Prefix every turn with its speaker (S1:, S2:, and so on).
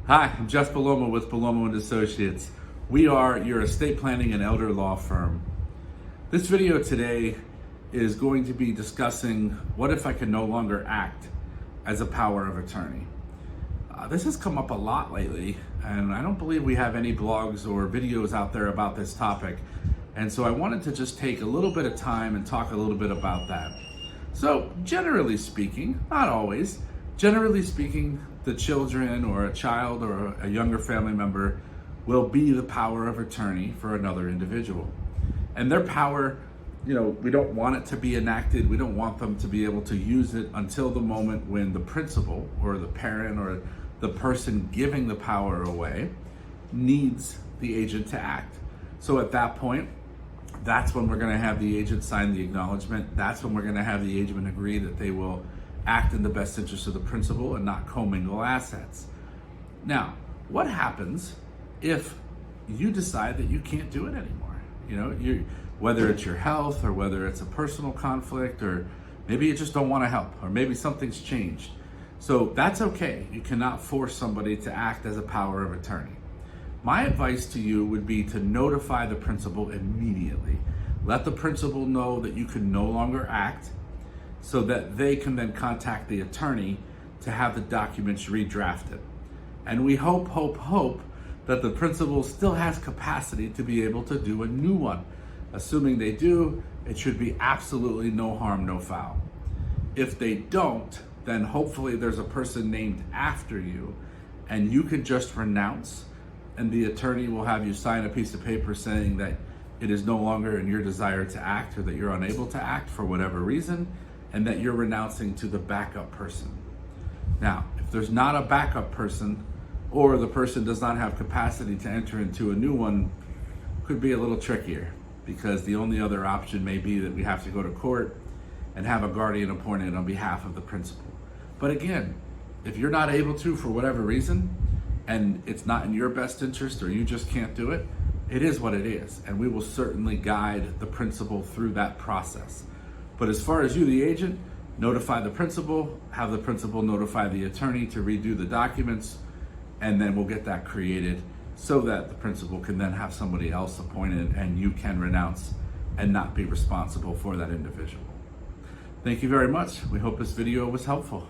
S1: Hi, I'm Jeff Bellomo with Bellomo Associates. We are your estate planning and elder law firm. This video today is going to be discussing what if I can no longer act as a power of attorney. This has come up a lot lately, and I don't believe we have any blogs or videos out there about this topic. And so I wanted to just take a little bit of time and talk a little bit about that. So generally speaking, not always, generally speaking, the children or a child or a younger family member will be the power of attorney for another individual. And their power, we don't want it to be enacted. We don't want them to be able to use it until the moment when the principal or the parent or the person giving the power away needs the agent to act. So at that point, that's when we're going to have the agent sign the acknowledgement. That's when we're going to have the agent agree that they will act in the best interest of the principal and not commingle assets. Now, what happens if you decide that you can't do it anymore? Whether it's your health or whether it's a personal conflict, or maybe you just don't want to help, or maybe something's changed. So that's okay. You cannot force somebody to act as a power of attorney. My advice to you would be to notify the principal immediately. Let the principal know that you can no longer act, so that they can then contact the attorney to have the documents redrafted. And we hope that the principal still has capacity to be able to do a new one. Assuming they do, it should be absolutely no harm, no foul. If they don't, then hopefully there's a person named after you, and you can just renounce, and the attorney will have you sign a piece of paper saying that it is no longer in your desire to act, or that you're unable to act for whatever reason, and that you're renouncing to the backup person. Now, if there's not a backup person, or the person does not have capacity to enter into a new one, could be a little trickier, because the only other option may be that we have to go to court and have a guardian appointed on behalf of the principal. But again, if you're not able to for whatever reason, and it's not in your best interest, or you just can't do it, it is what it is, and we will certainly guide the principal through that process. But as far as you, the agent, notify the principal, have the principal notify the attorney to redo the documents, and then we'll get that created so that the principal can then have somebody else appointed and you can renounce and not be responsible for that individual. Thank you very much. We hope this video was helpful.